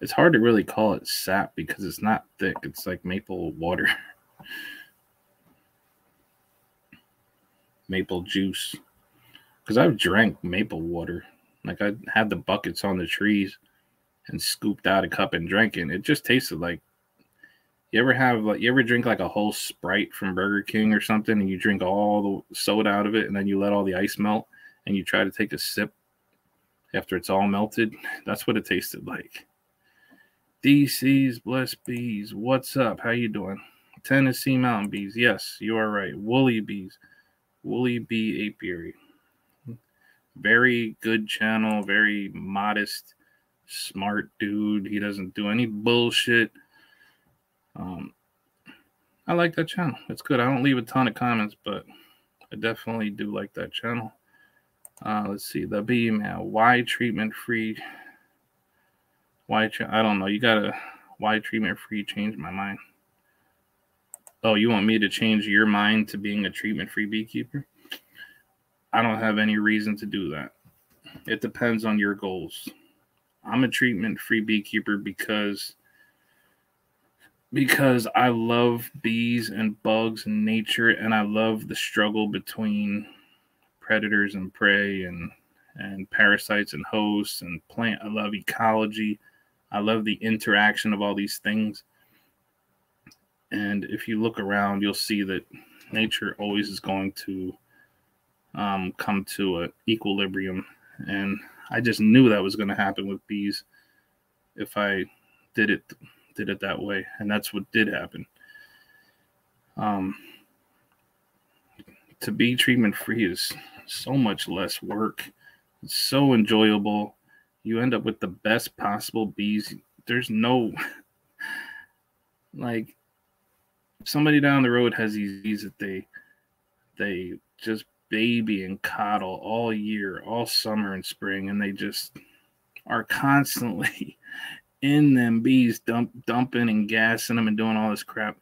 It's hard to really call it sap because it's not thick. It's like maple water, maple juice. Because I've drank maple water. Like I had the buckets on the trees and scooped out a cup and drank it. It just tasted like you ever drink like a whole Sprite from Burger King or something and you drink all the soda out of it and then you let all the ice melt and you try to take a sip after it's all melted? That's what it tasted like. DC's Blessed Bees, what's up? How you doing? Tennessee Mountain Bees, yes, you are right. Woolly Bees, Woolly Bee Apiary. Very good channel, very modest, smart dude. He doesn't do any bullshit. I like that channel. It's good. I don't leave a ton of comments, but I definitely do like that channel. Let's see. The bee man. Why treatment free? I don't know. You gotta. Why treatment free? Change my mind. Oh, you want me to change your mind to being a treatment free beekeeper? I don't have any reason to do that. It depends on your goals. I'm a treatment free beekeeper because I love bees and bugs and nature, and I love the struggle between predators and prey and parasites and hosts and plant. I love ecology. I love the interaction of all these things. And if you look around, you'll see that nature always is going to come to an equilibrium. And I just knew that was going to happen with bees if I did it that way, and that's what did happen. To be treatment free is so much less work. It's so enjoyable. You end up with the best possible bees. There's no like somebody down the road has these bees that they just baby and coddle all year, all summer and spring, and they just are constantly in them bees, dumping and gassing them and doing all this crap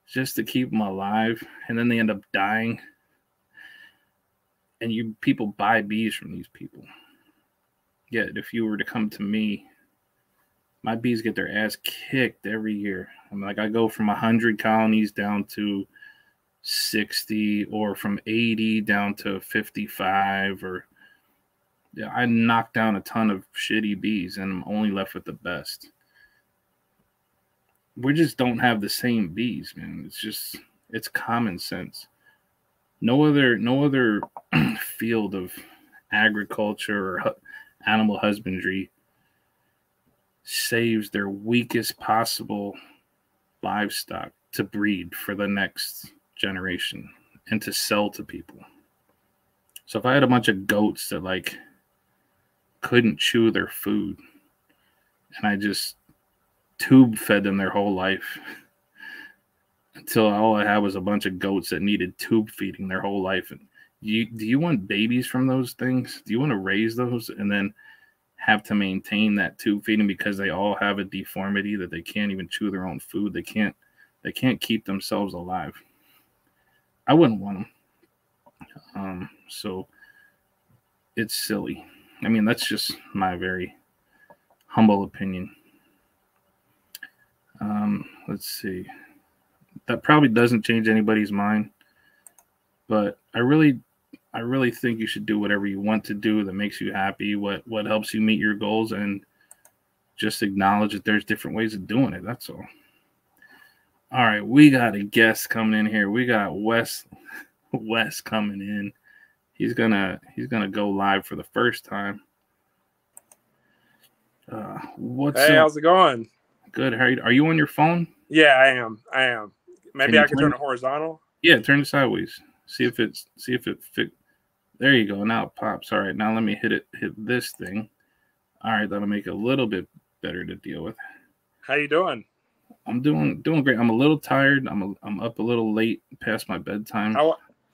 just to keep them alive, and then they end up dying. And people buy bees from these people. Yet if you were to come to me, my bees get their ass kicked every year. I'm like, I go from 100 colonies down to 60, or from 80 down to 55, or yeah, I knock down a ton of shitty bees and I'm only left with the best. We just don't have the same bees, man. It's common sense. No other field of agriculture or animal husbandry saves their weakest possible livestock to breed for the next generation and to sell to people. So if I had a bunch of goats that like couldn't chew their food and I just tube fed them their whole life until all I had was a bunch of goats that needed tube feeding their whole life, and do you want babies from those things? Do you want to raise those and then have to maintain that tube feeding because they all have a deformity that they can't even chew their own food? They can't keep themselves alive. I wouldn't want them. So it's silly. I mean, that's just my very humble opinion. Let's see. That probably doesn't change anybody's mind, but I really think you should do whatever you want to do that makes you happy, what helps you meet your goals, and just acknowledge that there's different ways of doing it. That's all. All right, we got a guest coming in here. We got Wes coming in. He's gonna go live for the first time. What's Hey, up? how's it going? Good. How are you on your phone? Yeah, I am. Maybe I can turn it horizontal. Yeah, turn it sideways. See if it fit. There you go. Now it pops. All right, now let me hit this thing. All right, that'll make it a little bit better to deal with. How you doing? I'm doing great. I'm a little tired. I'm up a little late past my bedtime.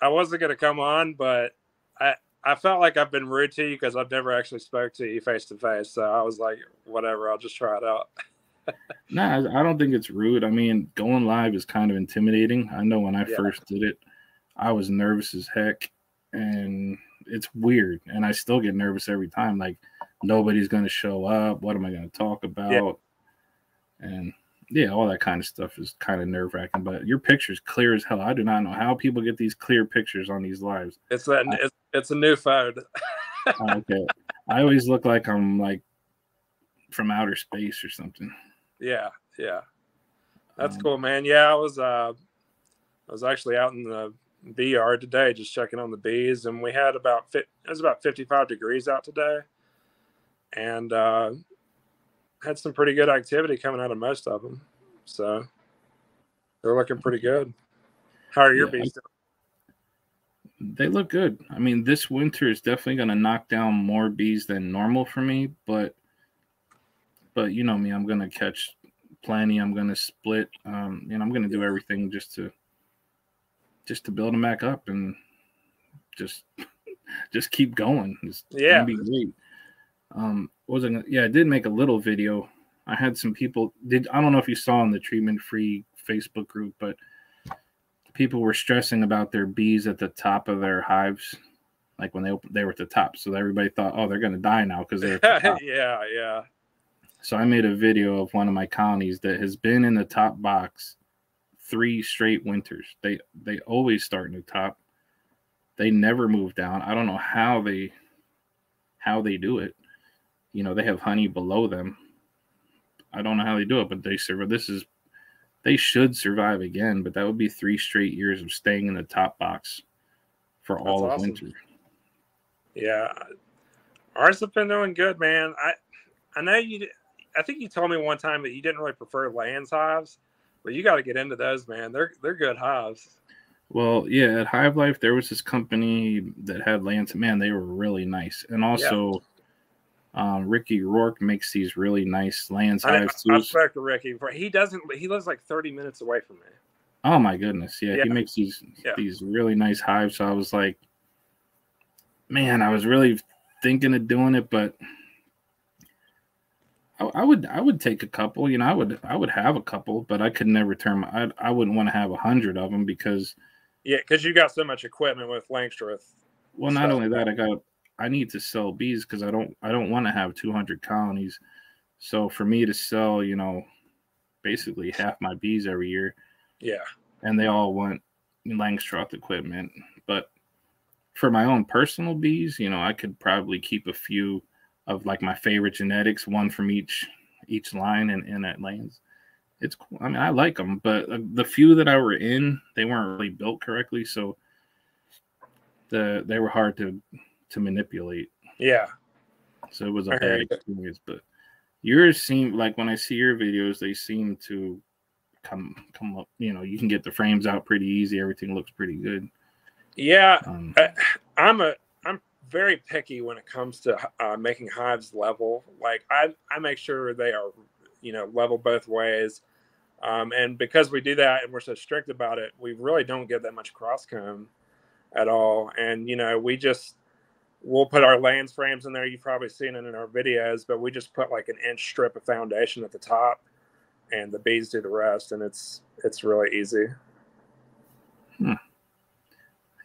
I wasn't gonna come on, but I felt like I've been rude to you because I've never actually spoke to you face to face. So I was like, whatever, I'll just try it out. Nah, I don't think it's rude. I mean, going live is kind of intimidating. I know when I first did it, I was nervous as heck, and it's weird. And I still get nervous every time. Like, nobody's going to show up. What am I going to talk about? And yeah, all that kind of stuff is kind of nerve wracking. But your picture's clear as hell. I do not know how people get these clear pictures on these lives. It's a new phone. Okay, I always look like I'm like from outer space or something. Yeah, that's cool, man. Yeah, I was actually out in the bee yard today, just checking on the bees, and we had it was about 55 degrees out today, and had some pretty good activity coming out of most of them. So they're looking pretty good. How are your bees doing? They look good. I mean, this winter is definitely going to knock down more bees than normal for me, but you know me, I'm going to catch plenty. I'm going to split, and I'm going to do everything just to build them back up and just keep going. It's gonna be great. I did make a little video. I had some people I don't know if you saw in the treatment free Facebook group, but people were stressing about their bees at the top of their hives, like when they were at the top. So everybody thought, oh, they're gonna die now because they're at the top. Yeah. So I made a video of one of my colonies that has been in the top box 3 straight winters. They always start in the top. They never move down. I don't know how they do it. You know, they have honey below them. I don't know how they do it, but they survive. They should survive again, but that would be 3 straight years of staying in the top box for all of winter. Yeah. Ours have been doing good, man. I know I think you told me one time that you didn't really prefer Lands hives, but you got to get into those, man. They're good hives. Well, yeah, at Hive Life, there was this company that had Lands. Man, they were really nice. And also, Ricky Rourke makes these really nice Lands hives too. I spoke to Ricky. He lives like 30 minutes away from me. Oh my goodness. Yeah. He makes these really nice hives. So I was like, man, I was really thinking of doing it, but I would take a couple. You know, I would have a couple, but I could never I wouldn't want to have 100 of them because you got so much equipment with Langstroth. Well, not only that, I need to sell bees because I don't want to have 200 colonies. So for me to sell, you know, basically half my bees every year. Yeah. And they all want Langstroth equipment. But for my own personal bees, you know, I could probably keep a few of like my favorite genetics, one from each line and at Lands. It's cool. I mean, I like them, but the few that I were in, they weren't really built correctly, so they were hard to manipulate. Yeah. So it was a bad experience. But yours seem like, when I see your videos, they seem to come up. You know, you can get the frames out pretty easy. Everything looks pretty good. Yeah, I'm very picky when it comes to making hives level. Like I make sure they are, you know, level both ways. And because we do that and we're so strict about it, we really don't get that much cross comb at all. And, you know, we'll put our Lands frames in there. You've probably seen it in our videos, but we just put like an inch strip of foundation at the top and the bees do the rest. And it's really easy.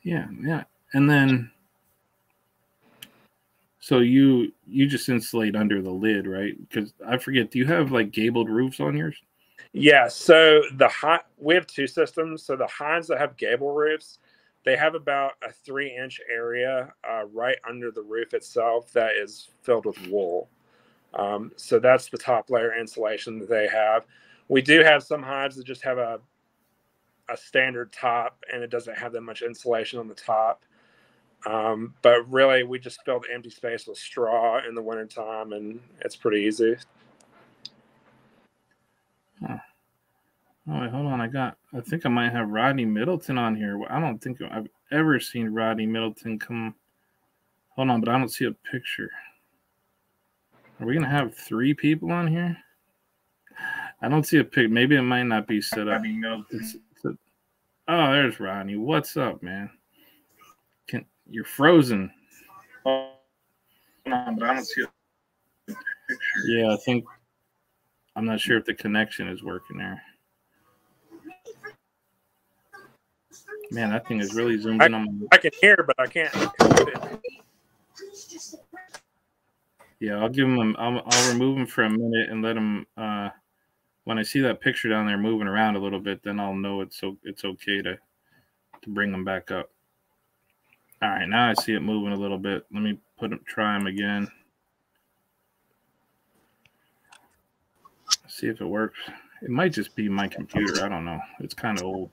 Yeah. And then, so you just insulate under the lid, right? Because I forget, do you have like gabled roofs on yours? Yeah. So we have 2 systems. So the hives that have gable roofs, they have about a 3-inch area right under the roof itself that is filled with wool. So that's the top layer insulation that they have. We do have some hives that just have a standard top and it doesn't have that much insulation on the top. But really, we just fill the empty space with straw in the wintertime, and it's pretty easy. Huh. All right, hold on. I think I might have Rodney Middleton on here. I don't think I've ever seen Rodney Middleton come. Hold on, but I don't see a picture. Are we going to have 3 people on here? I don't see a pic. Maybe it might not be set up. Oh, there's Rodney. What's up, man? You're frozen. Oh, no, but I don't see a picture. Yeah, I'm not sure if the connection is working there. Man, that thing is really zoomed in on me. I can hear, but I can't. Yeah, I'll give him. I'll remove him for a minute and let him when I see that picture down there moving around a little bit, then I'll know it's okay to bring them back up. All right, now I see it moving a little bit. Let me try them again. See if it works. It might just be my computer. I don't know. It's kind of old.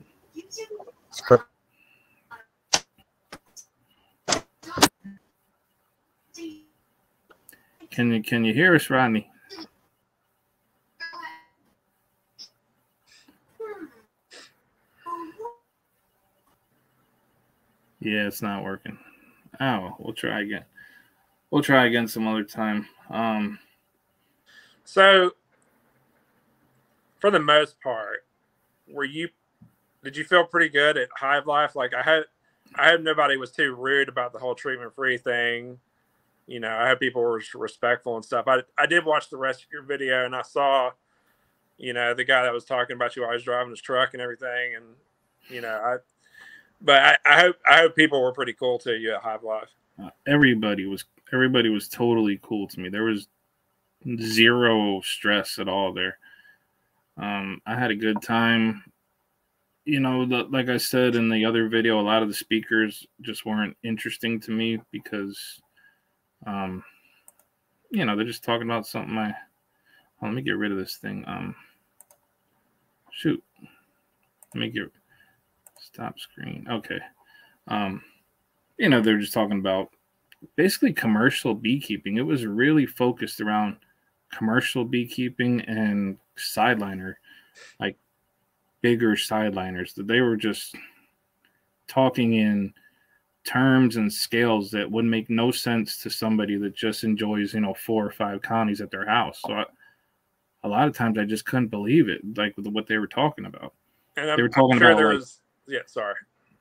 Can you hear us, Rodney? Yeah, it's not working. Oh, we'll try again. We'll try again some other time. So, for the most part, did you feel pretty good at Hive Life? Like I hope nobody was too rude about the whole treatment-free thing. You know, I hope people were respectful and stuff. I did watch the rest of your video, and I saw, you know, the guy that was talking about you always driving his truck and everything, and you know, I hope people were pretty cool to you at Hive Life. Everybody was totally cool to me. There was zero stress at all there. I had a good time. You know, like I said in the other video, a lot of the speakers just weren't interesting to me because, you know, they're just talking about something. Let me get rid of this thing. Shoot. Let me get stop screen. Okay. You know, they're just talking about basically commercial beekeeping. It was really focused around commercial beekeeping and sideliner, like bigger sideliners. That they were just talking in terms and scales that would make no sense to somebody that just enjoys, you know, 4 or 5 counties at their house. So a lot of times I just couldn't believe it, like what they were talking about. And they were talking I'm sure about there like, was, yeah, sorry.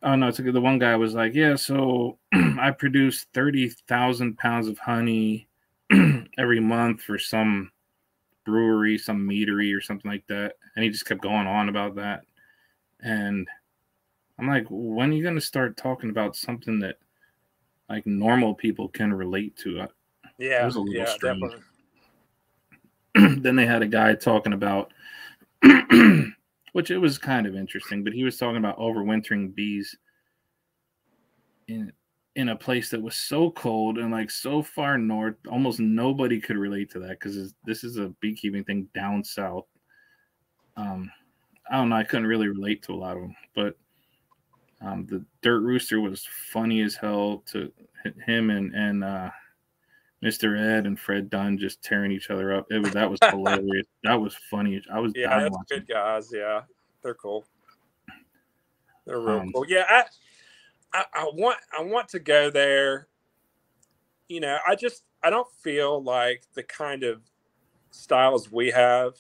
Oh no, it's okay. The one guy was like, yeah, so I produce 30,000 pounds of honey every month for some brewery, some meadery or something like that. And he just kept going on about that. And I'm like, when are you going to start talking about something that like normal people can relate to? Yeah, it was a little strange. Definitely. Then they had a guy talking about, which it was kind of interesting, but he was talking about overwintering bees in a place that was so cold and like so far north. Almost nobody could relate to that because this is a beekeeping thing down south. I don't know. I couldn't really relate to a lot of them, but the Dirt Rooster was funny as hell. To him and Mr. Ed and Fred Dunn just tearing each other up. That was hilarious. That was funny. I was dying watching. Good guys. Yeah, they're cool. They're real cool. Yeah, I want to go there. You know, I don't feel like the kind of styles we have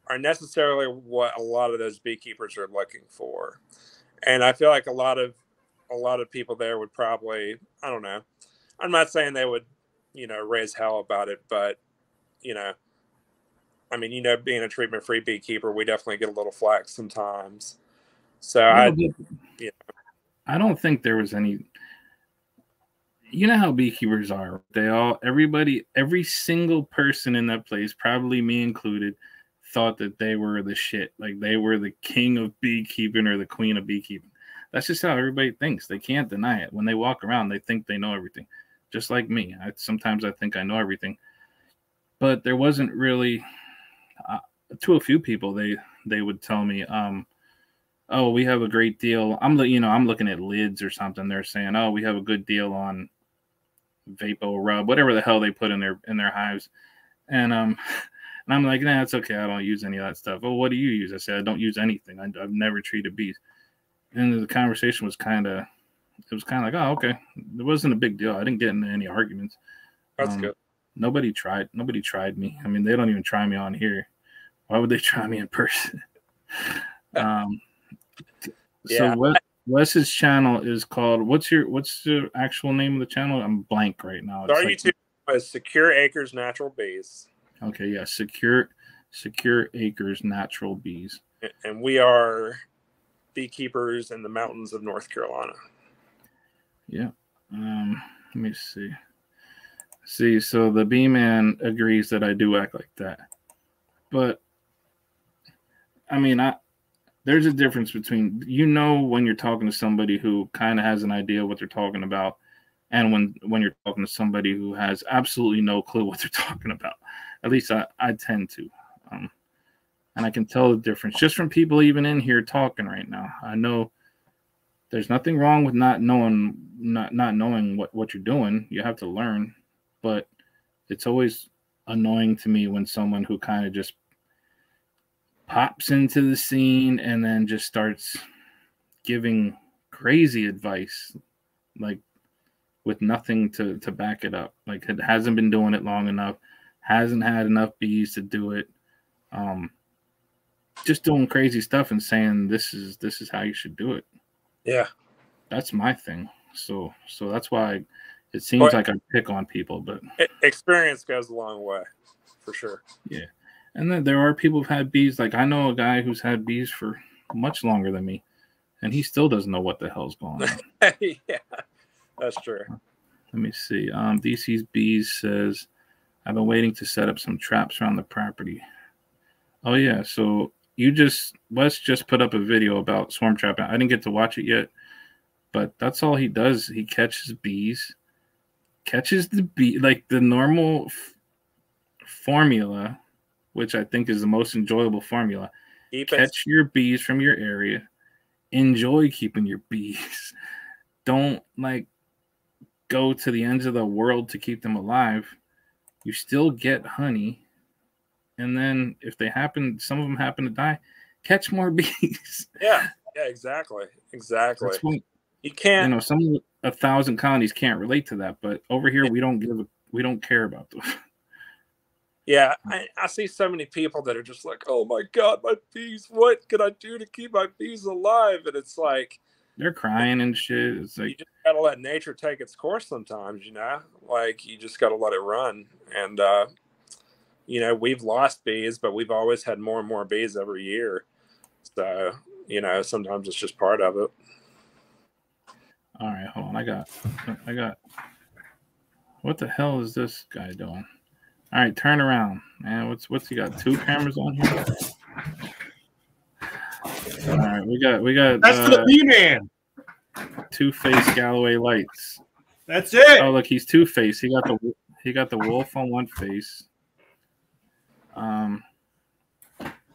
are necessarily what a lot of those beekeepers are looking for. And I feel like a lot of people there would probably, I don't know. I'm not saying they would, you know, raise hell about it, but you know, I mean, you know, being a treatment-free beekeeper, we definitely get a little flack sometimes. So I don't think there was any. You know how beekeepers are. Every single person in that place, probably me included, thought that they were the shit. Like they were the king of beekeeping or the queen of beekeeping. That's just how everybody thinks. They can't deny it. When they walk around, they think they know everything. Just like me. Sometimes I think I know everything. But there wasn't really, to a few people, they would tell me, oh, we have a great deal. I'm looking at lids or something. They're saying, oh, we have a good deal on Vapo Rub, whatever the hell they put in their hives. And and I'm like, nah, it's okay. I don't use any of that stuff. Oh, what do you use? I said, I don't use anything. I've never treated bees. And the conversation was kind of like, oh, okay. It wasn't a big deal. I didn't get into any arguments. That's good. Nobody tried me. I mean, they don't even try me on here. Why would they try me in person? Yeah. So Wes's channel is called, what's the actual name of the channel? I'm blank right now. Our YouTube is Secure Acres Natural Bees. Okay, yeah, Secure Acres Natural Bees. And we are beekeepers in the mountains of North Carolina. Yeah. Let me see. So the bee man agrees that I do act like that. But I mean, there's a difference between, when you're talking to somebody who kind of has an idea what they're talking about, and when you're talking to somebody who has absolutely no clue what they're talking about. At least I tend to. And I can tell the difference just from people even in here talking right now. I know there's nothing wrong with not knowing what you're doing. You have to learn, but it's always annoying to me when someone who kind of just pops into the scene and then just starts giving crazy advice, like with nothing to back it up. Like, it hasn't been doing it long enough, hasn't had enough bees to do it. Just doing crazy stuff and saying this is how you should do it. Yeah, that's my thing. So that's why it seems like I pick on people, but experience goes a long way, for sure. Yeah, and then there are people who've had bees. Like, I know a guy who's had bees for much longer than me, and he still doesn't know what the hell's going on. Yeah, that's true. Let me see. DC's Bees says, I've been waiting to set up some traps around the property. Oh yeah, so Wes just put up a video about swarm trapping. I didn't get to watch it yet, but that's all he does. He catches bees, catches the bee, like the normal formula, which I think is the most enjoyable formula. Catch your bees from your area. Enjoy keeping your bees. Don't go to the ends of the world to keep them alive. You still get honey. And then if some of them happen to die, catch more bees. Yeah, exactly. That's what, you can't. Some 1,000 colonies can't relate to that, but over here we don't care about those. Yeah, I see so many people that are just like, oh my God, my bees, what can I do to keep my bees alive? And it's like, they're crying and shit. It's like, you just gotta let nature take its course sometimes, like you just gotta let it run. And we've lost bees, but we've always had more and more bees every year. So, sometimes it's just part of it. All right, hold on. I got, what the hell is this guy doing? All right, turn around, man. What's he got? 2 cameras on here? All right, we got. That's for the B-Man. Two-Face Galloway lights. That's it. Oh, look, he's Two-Face. He got the wolf on one face.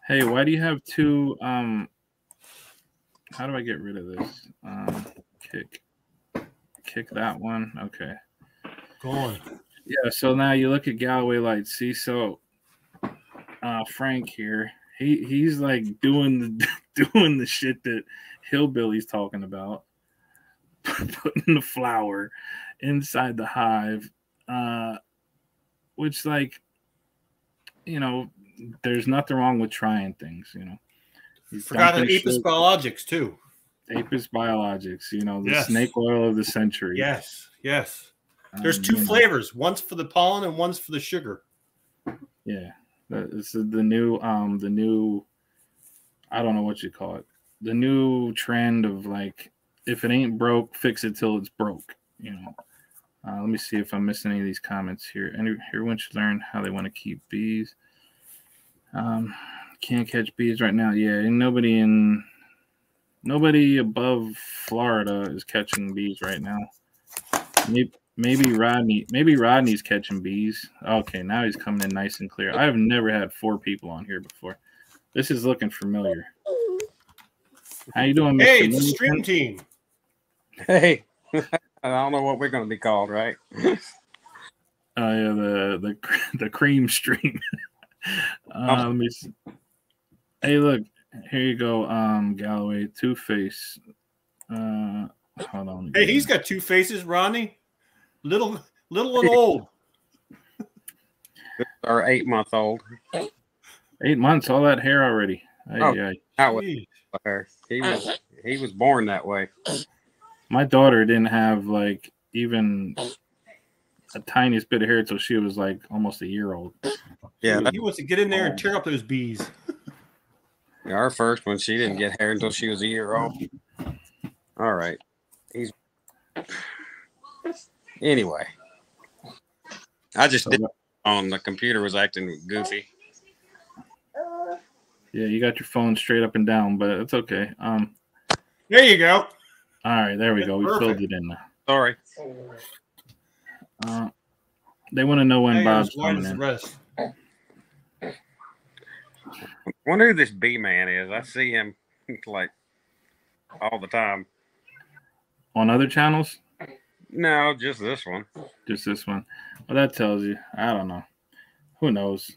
Hey, why do you have 2? How do I get rid of this? Kick that one. Okay. Go on. Yeah, so now you look at Galloway lights. See, so Frank here, he's like doing the shit that Hillbilly's talking about, putting the flower inside the hive, which, like, there's nothing wrong with trying things. You forgot an Apis biologics too. Apis biologics, the snake oil of the century. Yes. There's 2 flavors. One's for the pollen and one's for the sugar. Yeah. This is the new, I don't know what you call it. The new trend of, like, if it ain't broke, fix it till it's broke. Let me see if I'm missing any of these comments here. Everyone should learn how they want to keep bees. Can't catch bees right now. Yeah, and nobody above Florida is catching bees right now. Maybe Rodney. Maybe Rodney's catching bees. Okay, now he's coming in nice and clear. I have never had 4 people on here before. This is looking familiar. How you doing, Mr. Hey, it's the stream team. Hey, I don't know what we're going to be called, right? Yeah, the cream stream. Let me see. Hey, look, here you go, Galloway, Two-Face. Hold on. Hey, he's got 2 faces, Ronnie. Little and old. Or 8-month-old. 8 months, all that hair already. He was born that way. My daughter didn't have, like, even a tiniest bit of hair until she was, like, almost a year old. Yeah, he wants to get in there and tear up those bees. Our first one, she didn't get hair until she was a year old. All right. Anyway, I just did on the computer was acting goofy. Yeah, you got your phone straight up and down, but it's okay. There you go. All right, there we go. We Perfect. filled it in now. Sorry. They want to know when Now you're Bob's as wide coming as the in. rest. Wonder who this B man is. I see him like all the time. On other channels? No, just this one. Just this one. Well, that tells you. I don't know. Who knows?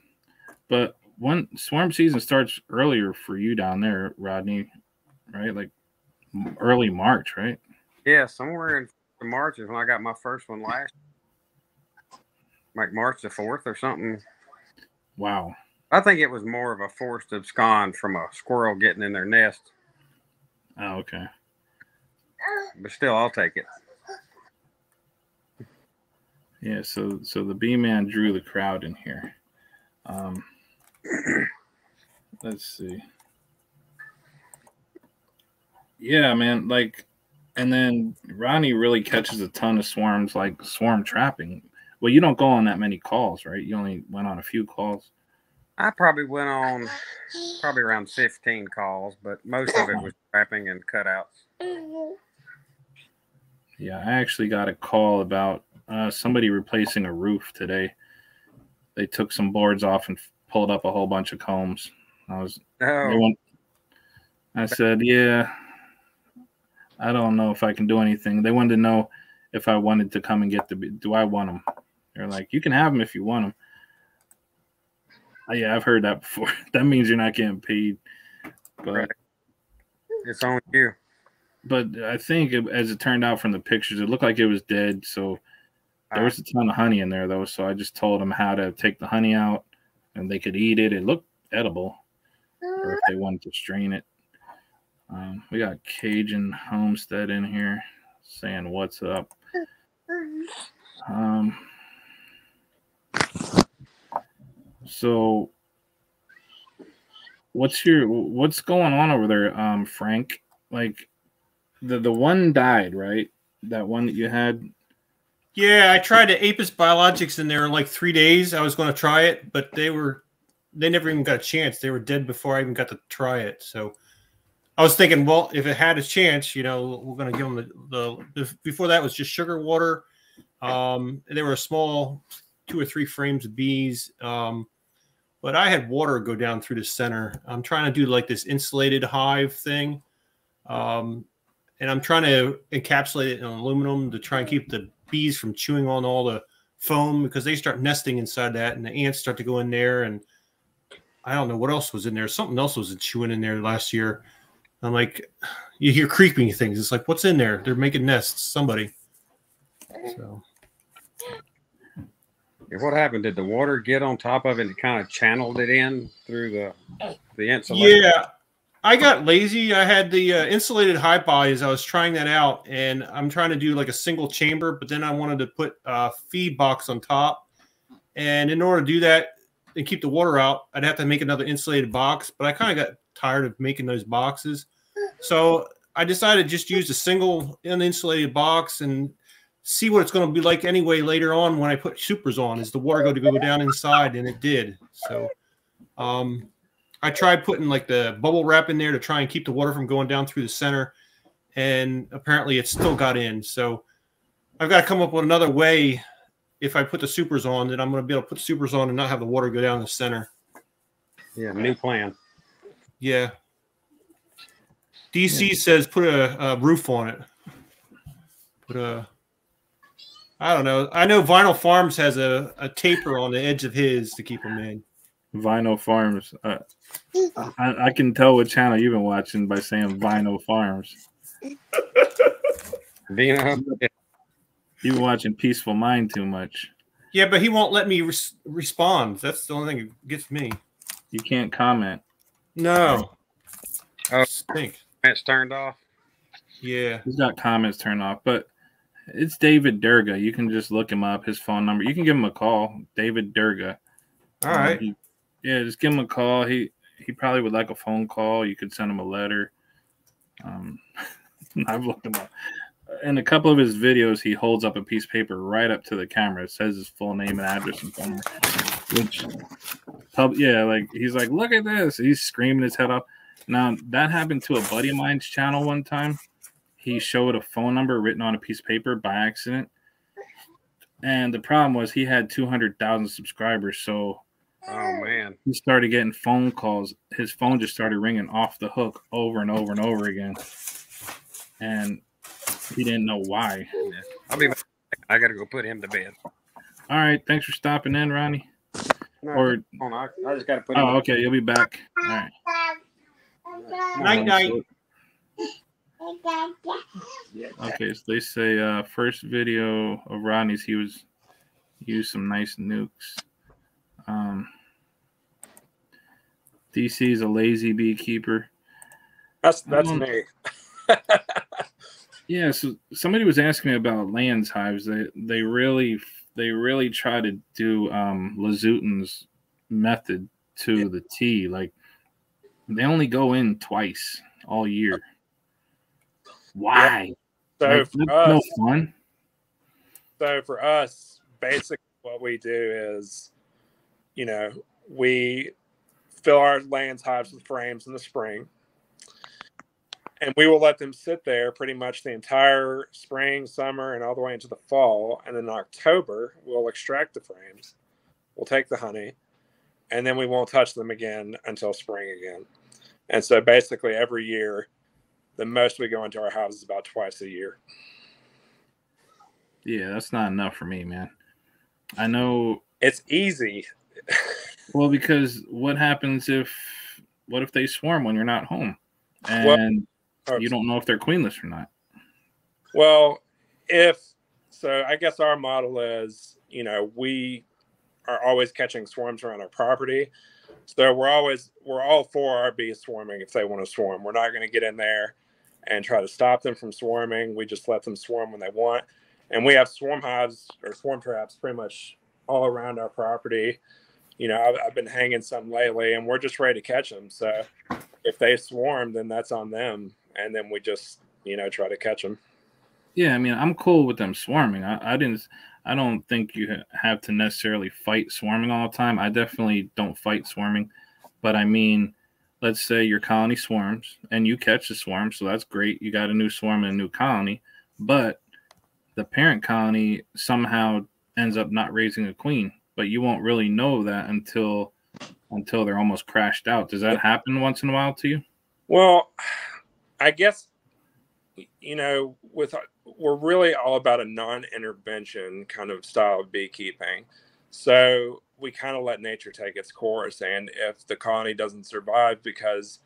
But when swarm season starts earlier for you down there, Rodney, right? Like early March, right? Yeah, somewhere in March is when I got my first one last. Like March the 4th or something. Wow. I think it was more of a forced abscond from a squirrel getting in their nest. Oh, okay. But still, I'll take it. Yeah, so the B-man drew the crowd in here. Let's see. Yeah, man, like, and then Ronnie really catches a ton of swarms, like swarm trapping. Well, you don't go on that many calls, right? You only went on a few calls. I probably went on around 15 calls, but most of it was trapping and cutouts. Yeah, I actually got a call about somebody replacing a roof today. They took some boards off and pulled up a whole bunch of combs. I said, yeah, I don't know if I can do anything. They wanted to know if I wanted to come and get do I want them? They're like, you can have them if you want them. Yeah, I've heard that before. That means you're not getting paid. But right. It's on you. But I think as it turned out from the pictures, it looked like it was dead. So there was a ton of honey in there, though. So I just told them how to take the honey out, and they could eat it. It looked edible, or if they wanted to strain it. We got Cajun Homestead in here saying what's up. So what's going on over there, Frank? Like the one died, right? That one that you had. Yeah, I tried the Apis Biologics in there in like 3 days. I was going to try it, but they never even got a chance. They were dead before I even got to try it. So I was thinking, well, if it had a chance, we're going to give them the before that was just sugar water. They were a small 2 or 3 frames of bees. But I had water go down through the center. I'm trying to do like this insulated hive thing. And I'm trying to encapsulate it in aluminum to try and keep the bees from chewing on all the foam, because they start nesting inside that and the ants start to go in there. And I don't know what else was in there. Something else was chewing in there last year. I'm like, you hear creeping things. It's like, what's in there? They're making nests. Somebody. So. What happened? Did the water get on top of it and kind of channeled it in through the insulation? Yeah, I got lazy. I had the insulated high bodies. I was trying that out, and I'm trying to do like a single chamber, but then I wanted to put a feed box on top. And in order to do that and keep the water out, I'd have to make another insulated box, but I kind of got tired of making those boxes. So I decided to just use a single uninsulated box and see what it's going to be like anyway later on when I put supers on. Is the water going to go down inside? And it did. So I tried putting like the bubble wrap in there to try and keep the water from going down through the center, and apparently it still got in. So I've got to come up with another way. If I put the supers on, then I'm going to be able to put the supers on and not have the water go down the center. Yeah, new plan. Yeah. DC says put a roof on it. I don't know. I know Vinyl Farms has a taper on the edge of his to keep them in. Vinyl Farms. I can tell what channel you've been watching by saying Vinyl Farms. Vino. You've been watching Peaceful Mind too much. Yeah, but he won't let me respond. That's the only thing that gets me. You can't comment. No. Oh, stink. It's turned off. Yeah. He's got comments turned off, but it's David Durga. You can just look him up, his phone number. You can give him a call, David Durga. All right. Just give him a call. He probably would like a phone call. You could send him a letter. I've looked him up. In a couple of his videos, he holds up a piece of paper right up to the camera. It says his full name and address and phone number. Which, yeah, like he's like, look at this. He's screaming his head off. Now that happened to a buddy of mine's channel one time. He showed a phone number written on a piece of paper by accident, and the problem was he had 200,000 subscribers. So, oh man, he started getting phone calls. His phone just started ringing off the hook over and over and over again, and he didn't know why. Yeah. I'll be back. I got to go put him to bed. All right, thanks for stopping in, Ronnie. No, Or I just got to put him. oh, okay, you'll be back. All right. Night. Okay, so they say first video of Rodney's, he used some nice nukes. DC is a lazy beekeeper. That's me. Yeah, so somebody was asking me about Land's hives. They really try to do Lazutin's method to the T. Like they only go in twice all year. Why? So like, for us, no fun. So for us, basically what we do is, we fill our Land's hives with frames in the spring, and we will let them sit there pretty much the entire spring, summer, and all the way into the fall. And then in October, we'll extract the frames. We'll take the honey, and then we won't touch them again until spring again. And so basically every year, the most we go into our hives is about twice a year. Yeah, that's not enough for me, man. I know it's easy. Well, because what if they swarm when you're not home, and you don't know if they're queenless or not? Well, I guess our model is, we are always catching swarms around our property. So we're all for our bees swarming if they want to swarm. We're not going to get in there and try to stop them from swarming. We just let them swarm when they want. And we have swarm hives or swarm traps pretty much all around our property. I've been hanging some lately, and we're just ready to catch them. So if they swarm, then that's on them. And then we just, try to catch them. Yeah, I mean, I'm cool with them swarming. I don't think you have to necessarily fight swarming all the time. I definitely don't fight swarming. But I mean, let's say your colony swarms and you catch the swarm. So that's great. You got a new swarm and a new colony. But the parent colony somehow ends up not raising a queen. But you won't really know that until they're almost crashed out. Does that happen once in a while to you? Well, I guess, we're really all about a non-intervention kind of style of beekeeping. So we kind of let nature take its course. And if the colony doesn't survive because,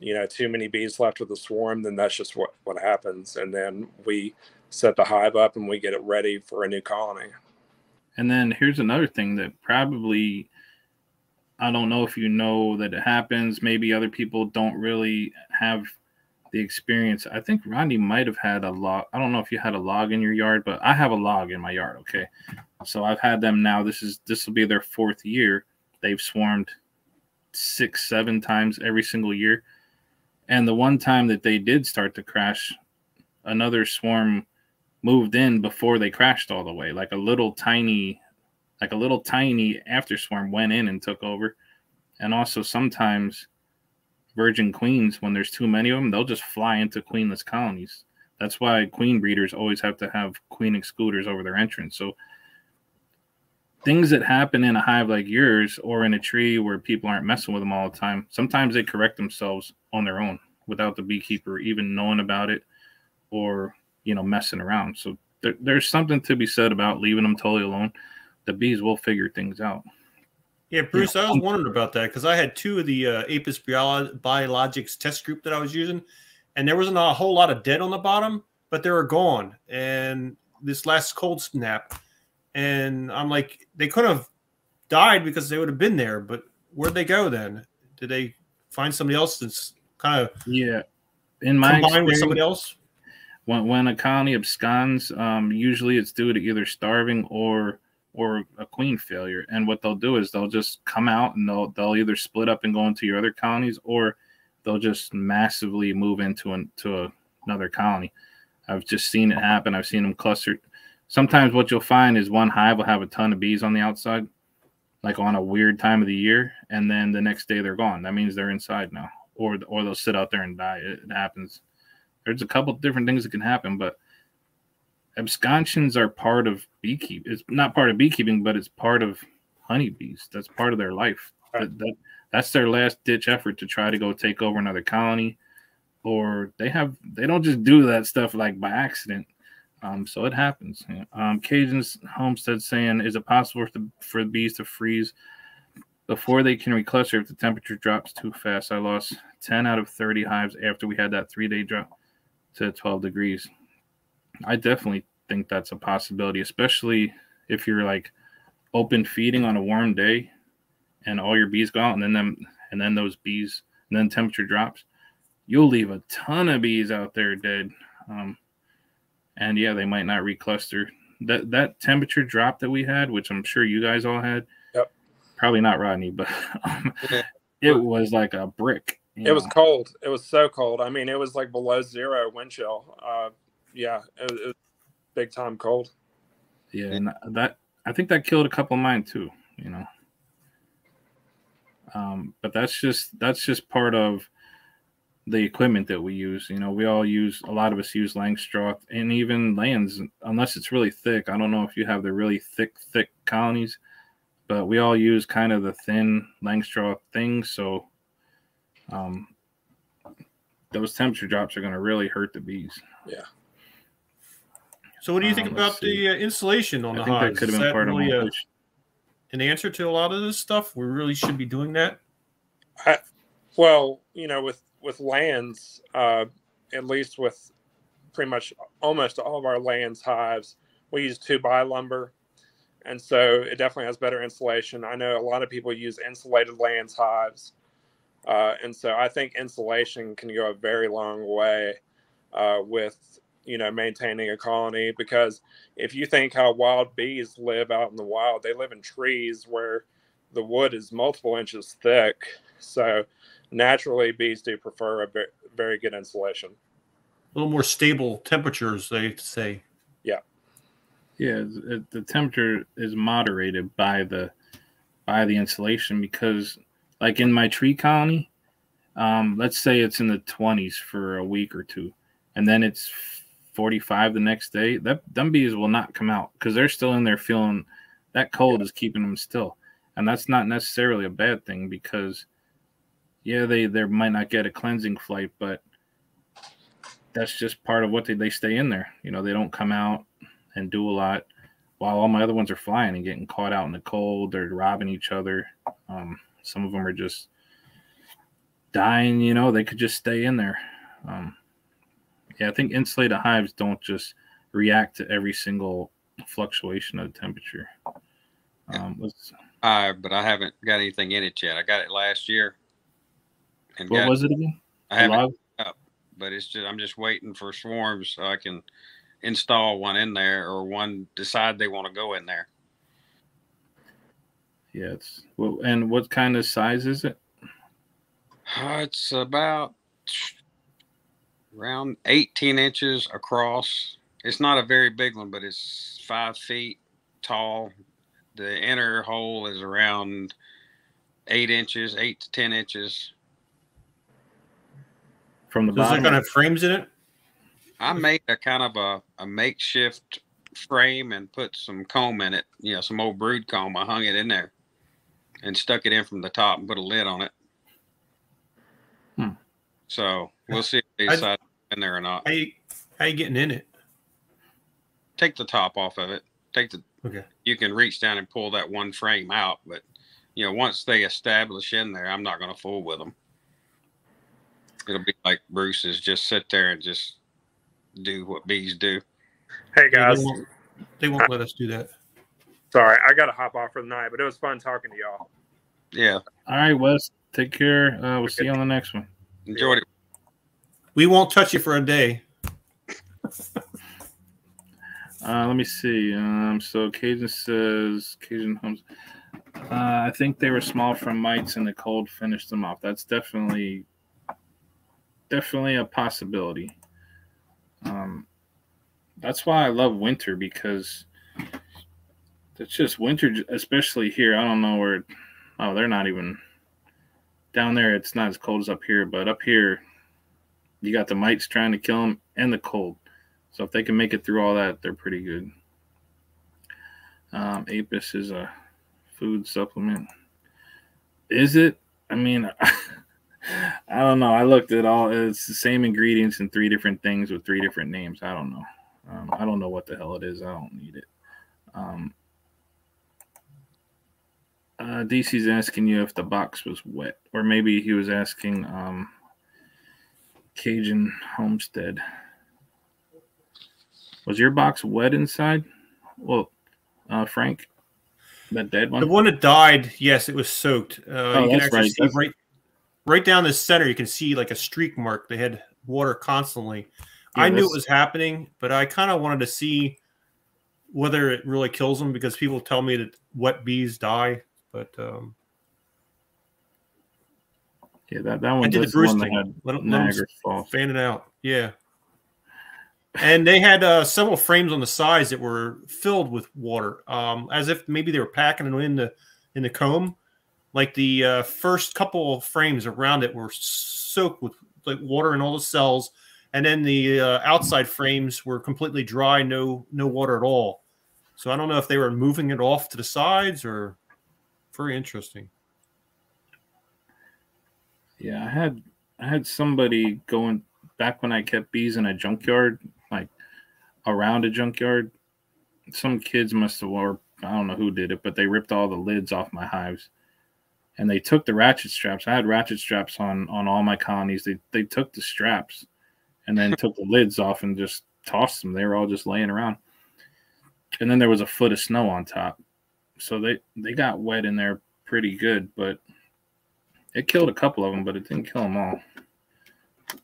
too many bees left with the swarm, then that's just what happens. And then we set the hive up and we get it ready for a new colony. And then here's another thing that probably, I don't know if you know that it happens. Maybe other people don't really have the experience. I think Rodney might have had a log. I don't know if you had a log in your yard, but I have a log in my yard. Okay. So I've had them now. This will be their 4th year. They've swarmed 6-7 times every single year. And the one time that they did start to crash, another swarm moved in before they crashed all the way. Like a little tiny after swarm went in and took over. And also sometimes virgin queens, when there's too many of them, they'll just fly into queenless colonies. That's why queen breeders always have to have queen excluders over their entrance. So things that happen in a hive like yours or in a tree where people aren't messing with them all the time, sometimes they correct themselves on their own without the beekeeper even knowing about it or messing around. So there's something to be said about leaving them totally alone. The bees will figure things out. Yeah, Bruce, I was wondering about that because I had 2 of the Apis Biologics test group that I was using, and there wasn't a whole lot of dead on the bottom, but they were gone. And this last cold snap, and I'm like, they could have died because they would have been there, but where'd they go then? Did they find somebody else that's kind of in my combined with somebody else? When a colony absconds, usually it's due to either starving or a queen failure. And what they'll do is they'll just come out and they'll either split up and go into your other colonies, or they'll just massively move into another colony. I've just seen it happen. I've seen them cluster. Sometimes what you'll find is one hive will have a ton of bees on the outside, like on a weird time of the year, and then the next day they're gone. That means they're inside now, or they'll sit out there and die. It happens. There's a couple different things that can happen, but absconsions are part of beekeeping. It's not part of beekeeping, but it's part of honeybees. That's part of their life. Right. That's their last ditch effort to try to go take over another colony, or they don't just do that stuff like by accident. So it happens. Cajun's Homestead saying, is it possible for the bees to freeze before they can recluster if the temperature drops too fast? I lost 10 out of 30 hives after we had that 3-day drop to 12 degrees. I definitely think that's a possibility, especially if you're like open feeding on a warm day and all your bees go out, and then those bees, and then temperature drops. You'll leave a ton of bees out there dead. And yeah, they might not recluster. That temperature drop that we had, which I'm sure you guys all had, Yep. Probably not Rodney, but it was like a brick. It was cold. It was so cold. I mean, it was like below zero wind chill. Yeah, it was big time cold. Yeah, and I think that killed a couple of mine too. But that's just part of the equipment that we use. We all use, a lot of us use Langstroth, and even lands, unless it's really thick. I don't know if you have the really thick colonies, but we all use kind of the thin Langstroth things. So those temperature drops are going to really hurt the bees. Yeah. So what do you think about the insulation on the hives? I think that could have been part of my an answer to a lot of this stuff? We really should be doing that? Well, with lands, at least with pretty much almost all of our lands hives, we use 2x lumber. And so it definitely has better insulation. I know a lot of people use insulated lands hives. And so I think insulation can go a very long way with, maintaining a colony, because if you think how wild bees live out in the wild, they live in trees where the wood is multiple inches thick. So naturally, bees do prefer a very good insulation. A little more stable temperatures, they say. Yeah. Yeah, the temperature is moderated by the insulation, because like in my tree colony, let's say it's in the 20s for a week or two, and then it's 45 the next day. Them bees will not come out because they're still in there feeling that cold is keeping them still. And that's not necessarily a bad thing, because yeah, they might not get a cleansing flight, but that's just part of what they stay in there. They don't come out and do a lot, while all my other ones are flying and getting caught out in the cold. They're robbing each other. Some of them are just dying. They could just stay in there. Yeah, I think insulated hives don't just react to every single fluctuation of the temperature. But I haven't got anything in it yet. I got it last year. And what was it again? I haven't up, but I'm just waiting for swarms so I can install one in there, or one decide they want to go in there. Yeah, and what kind of size is it? It's about around 18 inches across. It's not a very big one, but it's 5 feet tall. The inner hole is around 8 to 10 inches. From the bottom? Is it going to have frames in it? I made a kind of a makeshift frame and put some comb in it. Some old brood comb. I hung it in there and stuck it in from the top and put a lid on it. So we'll see if they decide to in there or not. How you getting in it? Take the top off of it. Okay. You can reach down and pull that one frame out, but once they establish in there, I'm not going to fool with them. It'll be like Bruce's, just sit there and just do what bees do. Hey guys, they won't let us do that. Sorry, I got to hop off for the night, but it was fun talking to y'all. Yeah. All right, Wes. Take care. We'll see you on the next one. Enjoyed it. We won't touch you for a day. Let me see. So Cajun says, Cajun Homes. I think they were small from mites and the cold finished them off. That's definitely a possibility. That's why I love winter, because It's just winter, especially here. I don't know where. Oh, they're not even down there. It's not as cold as up here, but up here, you got the mites trying to kill them and the cold. So if they can make it through all that, they're pretty good. Apis is a food supplement. Is it? I mean, I don't know. I looked at all. It's the same ingredients in 3 different things with 3 different names. I don't know. I don't know what the hell it is. I don't need it. DC's asking you if the box was wet, or maybe he was asking Cajun Homestead. Was your box wet inside? Well, Frank, that dead one. The one that died, yes, it was soaked. You can that's actually right. see right down the center. You can see like a streak mark. They had water constantly. Yeah, I knew it was happening, but I kind of wanted to see whether it really kills them, because people tell me that wet bees die. But yeah, that one. I did the Bruce thing. Let them fan it out. Yeah. And they had several frames on the sides that were filled with water, as if maybe they were packing it in the comb. Like the first couple of frames around it were soaked with like water in all the cells, and then the outside frames were completely dry, no water at all. So I don't know if they were moving it off to the sides or. Very interesting. Yeah, I had somebody going back when I kept bees in a junkyard, like around a junkyard. Some kids must have, or I don't know who did it, but they ripped all the lids off my hives, and they took the ratchet straps. I had ratchet straps on all my colonies. They took the straps, and then took the lids off and just tossed them. They were all just laying around, and then there was a foot of snow on top. So they got wet in there pretty good, but it killed a couple of them, but it didn't kill them all.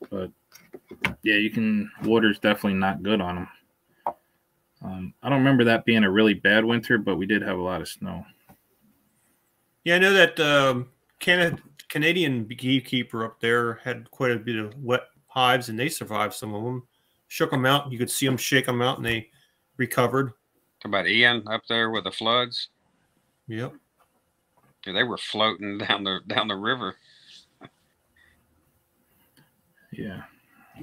But yeah, water's definitely not good on them. I don't remember that being a really bad winter, but we did have a lot of snow. Yeah, I know that Canadian beekeeper up there had quite a bit of wet hives, and they survived some of them. Shook them out. You could see them shake them out, and they recovered. Talk about Ian up there with the floods. Yep. Yeah, they were floating down the river. Yeah,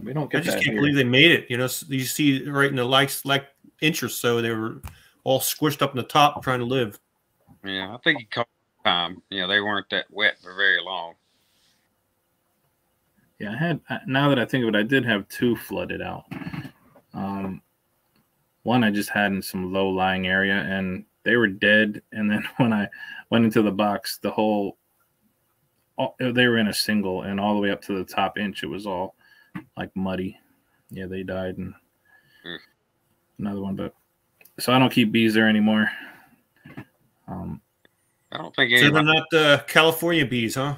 we don't get. I just can't believe they made it. You know, you see right in the like inch or so, they were all squished up in the top trying to live. Yeah, I think he caught time. Yeah, they weren't that wet for very long. Yeah, now that I think of it, I did have 2 flooded out. One I just had in some low-lying area, and they were dead. And then when I went into the box, they were in a single, and all the way up to the top inch, it was all like muddy. Yeah, they died. And another one, but so I don't keep bees there anymore. I don't think so they're not the California bees, huh?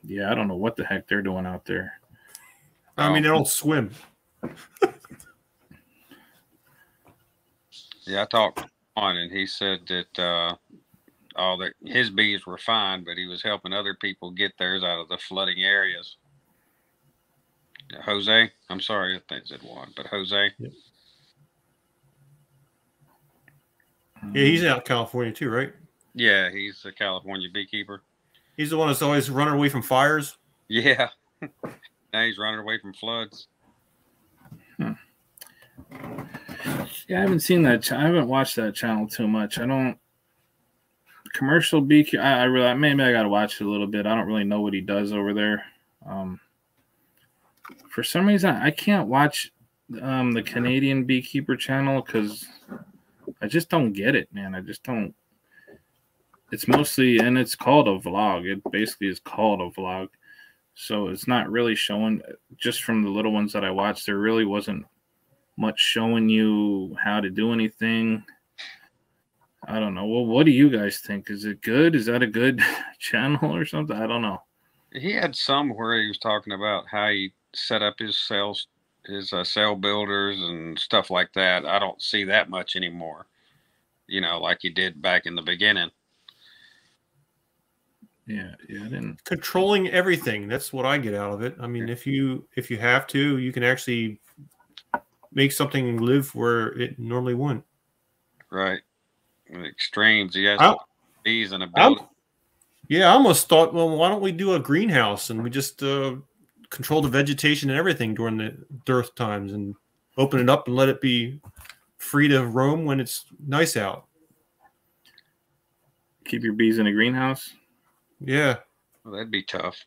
Yeah, I don't know what the heck they're doing out there. I mean, they don't swim. Yeah, I talked to one, and he said that his bees were fine, but he was helping other people get theirs out of the flooding areas. Jose, I'm sorry if they said Juan, but Jose. Yep. Yeah, he's out in California too, right? Yeah, he's a California beekeeper. He's the one that's always running away from fires. Yeah. Now he's running away from floods. Yeah, I haven't seen that. I haven't watched that channel too much. I don't. Commercial beekeeper. I really maybe I got to watch it a little bit. I don't really know what he does over there. For some reason, I can't watch the Canadian beekeeper channel because I just don't get it, man. I just don't. It's mostly, and it's called a vlog. It basically is called a vlog. So it's not really showing, just from the little ones that I watched, there really wasn't much showing you how to do anything. I don't know. Well, what do you guys think? Is it good? Is that a good channel or something? I don't know. He had some where he was talking about how he set up his cells, his cell builders and stuff like that. I don't see that much anymore, you know, like he did back in the beginning. Yeah, I didn't. Controlling everything. That's what I get out of it. I mean, if you have to, you can actually make something live where it normally wouldn't. Right. The extremes. You have I- bees in a I'm- building. Yeah, I almost thought, well, why don't we do a greenhouse and we just control the vegetation and everything during the dearth times and open it up and let it be free to roam when it's nice out. Keep your bees in a greenhouse. Yeah. Well, that'd be tough.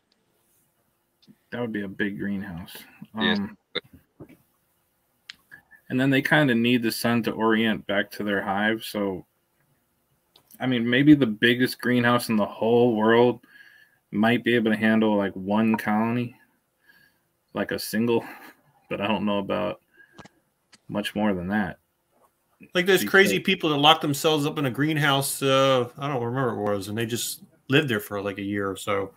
That would be a big greenhouse. Yes. And then they kind of need the sun to orient back to their hive. So, I mean, maybe the biggest greenhouse in the whole world might be able to handle like one colony, like a single, but I don't know about much more than that. Like those crazy people that lock themselves up in a greenhouse. I don't remember what it was, and they just lived there for like a year or so.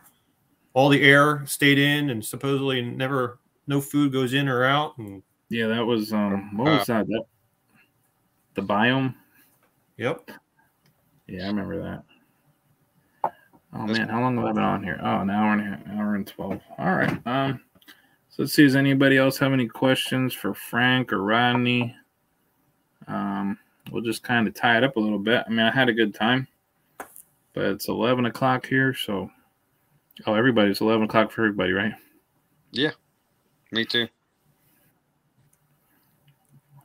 All the air stayed in, and supposedly no food goes in or out. And yeah, that was what was that? The biome. Yep. Yeah, I remember that. Oh man, how long have I been on here? Oh, an hour and 12. All right. So let's see. Does anybody else have any questions for Frank or Rodney? We'll just kind of tie it up a little bit. I mean, I had a good time, but it's 11 o'clock here, so it's 11 o'clock for everybody, right? Yeah, me too.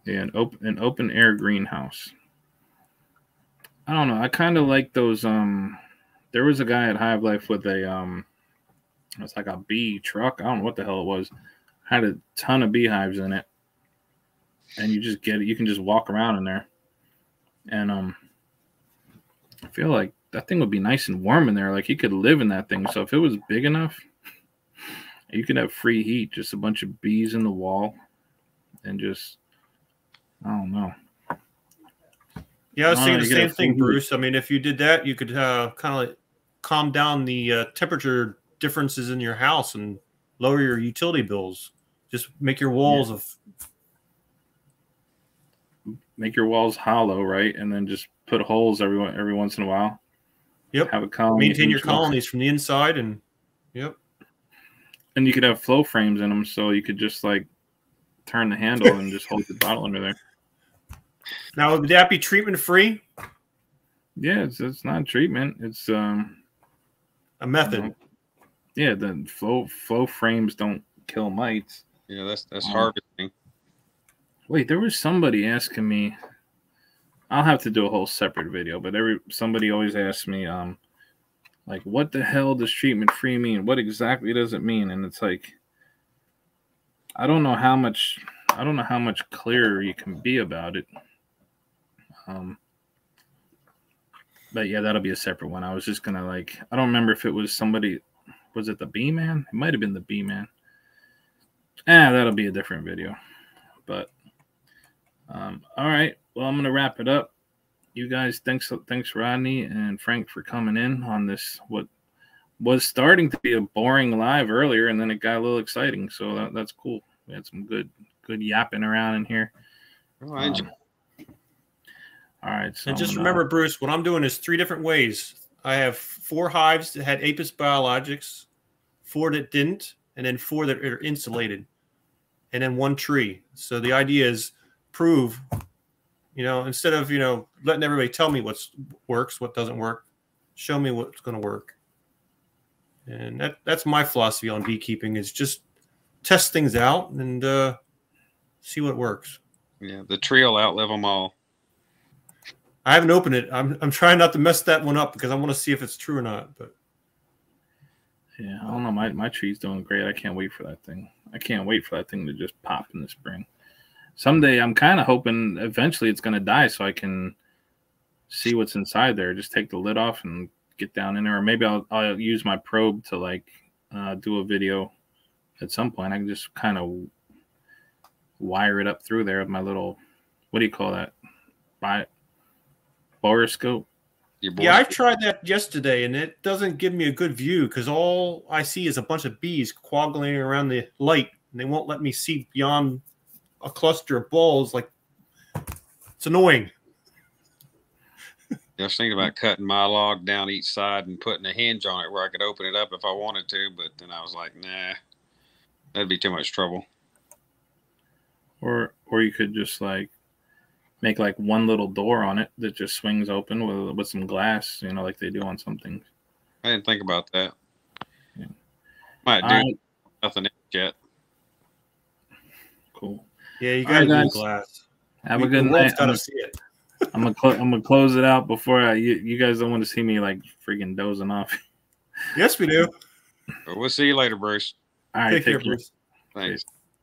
Yeah, an open air greenhouse. I don't know. I kind of like those. There was a guy at Hive Life with a it's like a bee truck. I don't know what the hell it was. Had a ton of beehives in it, and you just get it. You can just walk around in there, and I feel like that thing would be nice and warm in there. Like you could live in that thing. So if it was big enough, you could have free heat. Just a bunch of bees in the wall, and just I don't know. Yeah, I was saying the same thing, Bruce. I mean, if you did that, you could kind of like calm down the temperature differences in your house and lower your utility bills. Just make your walls make your walls hollow, right? And then just put holes every once in a while. Yep. Have a colony. Maintain your colonies from the inside, and yep. And you could have flow frames in them, so you could just like turn the handle and just hold the bottle under there. Now, would that be treatment free? Yeah, it's not treatment. It's a method. Yeah, the flow frames don't kill mites. Yeah, that's harvesting. Wait, there was somebody asking me. I'll have to do a whole separate video, but somebody always asks me, like, what the hell does treatment free mean? What exactly does it mean? And it's like, I don't know how much clearer you can be about it. But yeah, that'll be a separate one. I was just gonna I don't remember if it was somebody. Was it the Bee Man? It might have been the Bee Man. That'll be a different video. But all right. Well, I'm gonna wrap it up. You guys, thanks Rodney and Frank for coming in on this. What was starting to be a boring live earlier, and then it got a little exciting. So that's cool. We had some good yapping around in here. All right. So and just remember, Bruce, what I'm doing is 3 different ways. I have 4 hives that had Apis biologics, 4 that didn't, and then 4 that are insulated, and then 1 tree. So the idea is prove, instead of, letting everybody tell me what works, what doesn't work, show me what's going to work. And that's my philosophy on beekeeping is just test things out and see what works. Yeah, the tree will outlive them all. I haven't opened it. I'm trying not to mess that one up because I want to see if it's true or not. But yeah, I don't know. My tree's doing great. I can't wait for that thing. I can't wait for that thing to just pop in the spring. Someday, I'm kind of hoping eventually it's going to die so I can see what's inside there. Just take the lid off and get down in there. Or maybe I'll use my probe to do a video at some point. I can just kind of wire it up through there with my little, what do you call that? Boroscope. Yeah, I tried that yesterday, and it doesn't give me a good view because all I see is a bunch of bees coagulating around the light, and they won't let me see beyond a cluster of balls. Like, it's annoying. I was thinking about cutting my log down each side and putting a hinge on it where I could open it up if I wanted to, but then I was like, nah, that'd be too much trouble. Or you could just make like one little door on it that just swings open with some glass, like they do on some things. I didn't think about that. Yeah. Might do nothing yet. Cool. Yeah, you gotta do glass. Have a good night. Gotta see it. I'm gonna close it out before you guys don't want to see me like freaking dozing off. Yes, we do. We'll see you later, Bruce. All right, Take care, Bruce. Thanks.